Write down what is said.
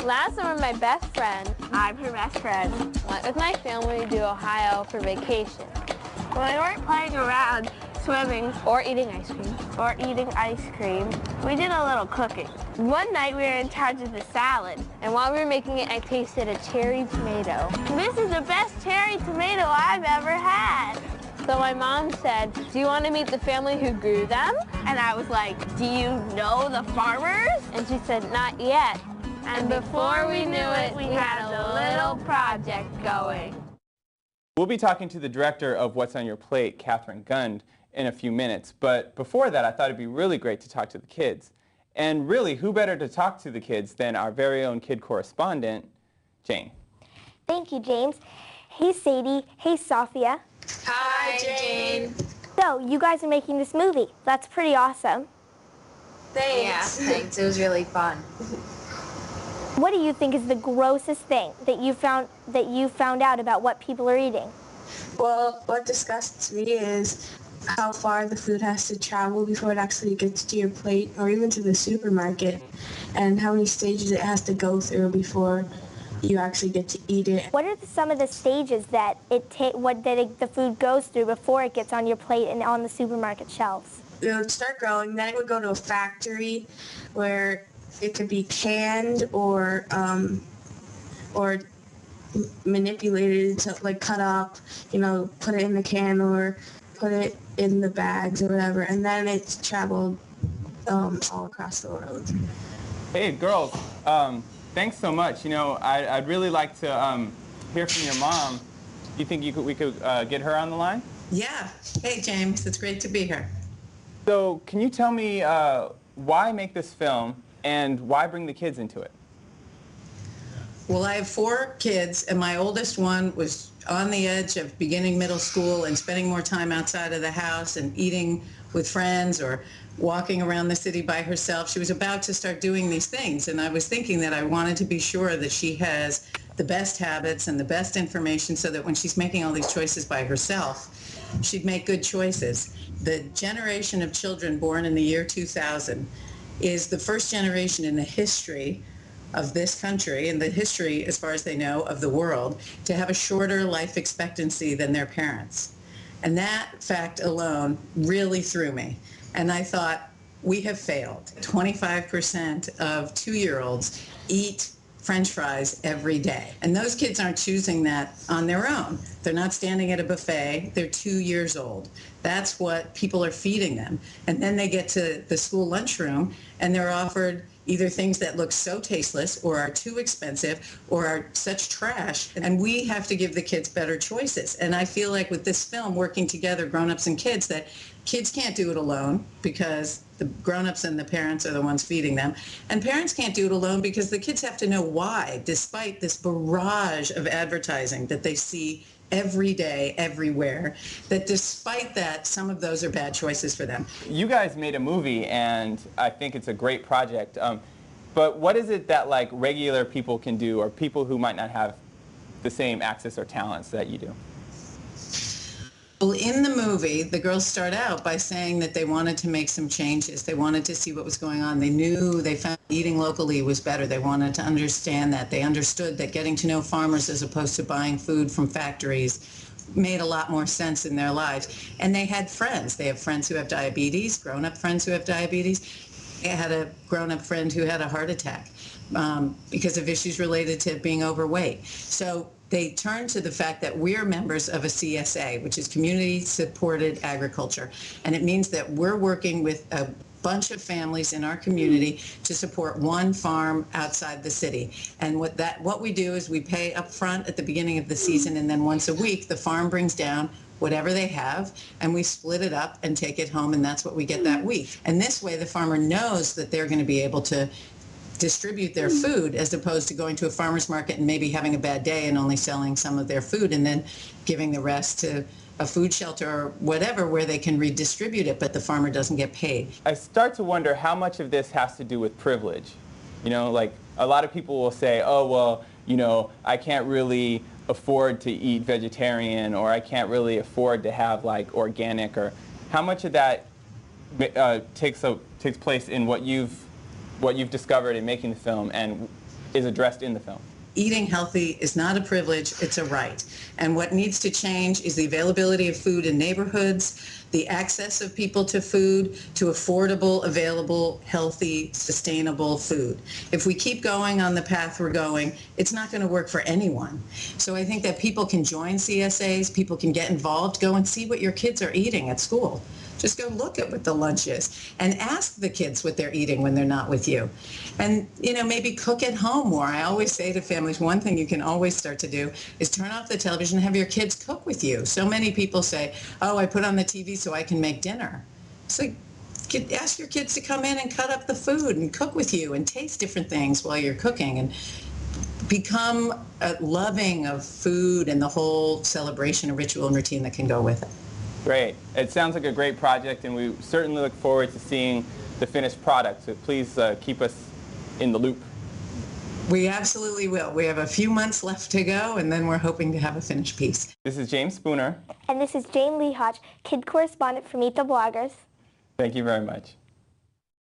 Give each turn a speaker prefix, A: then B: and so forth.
A: Last summer, my best friend,
B: I'm her best friend,
A: went with my family to Ohio for vacation.
B: When we weren't playing around, swimming,
A: Or eating ice cream.
B: or eating ice cream, we did a little cooking. One night we were in charge of the salad.
A: And while we were making it, I tasted a cherry tomato.
B: This is the best cherry tomato I've ever had.
A: So my mom said, "Do you want to meet the family who grew them?"
B: And I was like, do you know the farmers?
A: And she said, "Not yet." And before we knew it, we had a little project going.
C: We'll be talking to the director of What's on Your Plate, Catherine Gund, in a few minutes. But before that, I thought it'd be really great to talk to the kids. And really, who better to talk to the kids than our very own kid correspondent, Jane.
D: Thank you, James. Hey, Sadie. Hey, Sophia.
E: Hi, Jane.
D: So, you guys are making this movie. That's pretty awesome.
E: Thanks. Yeah, thanks. It was really fun.
D: What do you think is the grossest thing that you found out about what people are eating?
F: Well, what disgusts me is how far the food has to travel before it actually gets to your plate or even to the supermarket, and how many stages it has to go through before you actually get to eat it.
D: What are some of the stages that the food goes through before it gets on your plate and on the supermarket shelves?
F: It would start growing, then it would go to a factory where it could be canned or manipulated to like cut up, put it in the can or put it in the bags or whatever, and then it's traveled all across the world.
C: Hey, girls. Thanks so much. I'd really like to hear from your mom. Do you think we could get her on the line?
G: Yeah. Hey, James. It's great to be here.
C: So can you tell me why make this film and why bring the kids into it?
G: Well, I have 4 kids, and my oldest one was on the edge of beginning middle school and spending more time outside of the house and eating with friends or walking around the city by herself. She was about to start doing these things, and I was thinking that I wanted to be sure that she has the best habits and the best information so that when she's making all these choices by herself, she'd make good choices. The generation of children born in the year 2000 is the first generation in the history of this country and the history, as far as they know, of the world, to have a shorter life expectancy than their parents. And that fact alone really threw me. And I thought, we have failed. 25% of 2-year-olds eat French fries every day. And those kids aren't choosing that on their own. They're not standing at a buffet. They're 2 years old. That's what people are feeding them. And then they get to the school lunchroom and they're offered either things that look so tasteless or are too expensive or are such trash. And we have to give the kids better choices. And I feel like with this film, working together, grown-ups and kids, that kids can't do it alone because the grown-ups and the parents are the ones feeding them. And parents can't do it alone because the kids have to know why, despite this barrage of advertising that they see every day, everywhere, that despite that, some of those are bad choices for them.
C: You guys made a movie, and I think it's a great project. But what is it that like regular people can do, or people who might not have the same access or talents that you do?
G: Well, in the movie, the girls start out by saying that they wanted to make some changes. They wanted to see what was going on. They found eating locally was better. They wanted to understand that. They understood that getting to know farmers as opposed to buying food from factories made a lot more sense in their lives. And they had friends. They have friends who have diabetes, grown-up friends who have diabetes. They had a grown-up friend who had a heart attack because of issues related to being overweight. So they turn to the fact that we're members of a CSA, which is Community Supported Agriculture. And it means that we're working with a bunch of families in our community to support one farm outside the city. And what we do is we pay up front at the beginning of the season, and then once a week the farm brings down whatever they have, and we split it up and take it home, and that's what we get that week. And this way the farmer knows that they're going to be able to distribute their food, as opposed to going to a farmer's market and maybe having a bad day and only selling some of their food and then giving the rest to a food shelter or whatever where they can redistribute it, but the farmer doesn't get paid.
C: I start to wonder how much of this has to do with privilege. Like a lot of people will say, oh, well, I can't really afford to eat vegetarian, or I can't really afford to have like organic, or how much of that takes place in what you've discovered in making the film, and is addressed in the film.
G: Eating healthy is not a privilege, it's a right. And what needs to change is the availability of food in neighborhoods, the access of people to food, to affordable, available, healthy, sustainable food. If we keep going on the path we're going, it's not going to work for anyone. So I think that people can join CSAs, people can get involved, go and see what your kids are eating at school. Just go look at what the lunch is and ask the kids what they're eating when they're not with you. And, maybe cook at home more. I always say to families, one thing you can always start to do is turn off the television and have your kids cook with you. So many people say, oh, I put on the TV so I can make dinner. So ask your kids to come in and cut up the food and cook with you and taste different things while you're cooking and become loving of food and the whole celebration and ritual and routine that can go with it.
C: Great. It sounds like a great project, and we certainly look forward to seeing the finished product. So please keep us in the loop.
G: We absolutely will. We have a few months left to go, and then we're hoping to have a finished piece.
C: This is James Spooner.
D: And this is Jane Lehoch, kid correspondent for Meet the Bloggers.
C: Thank you very much.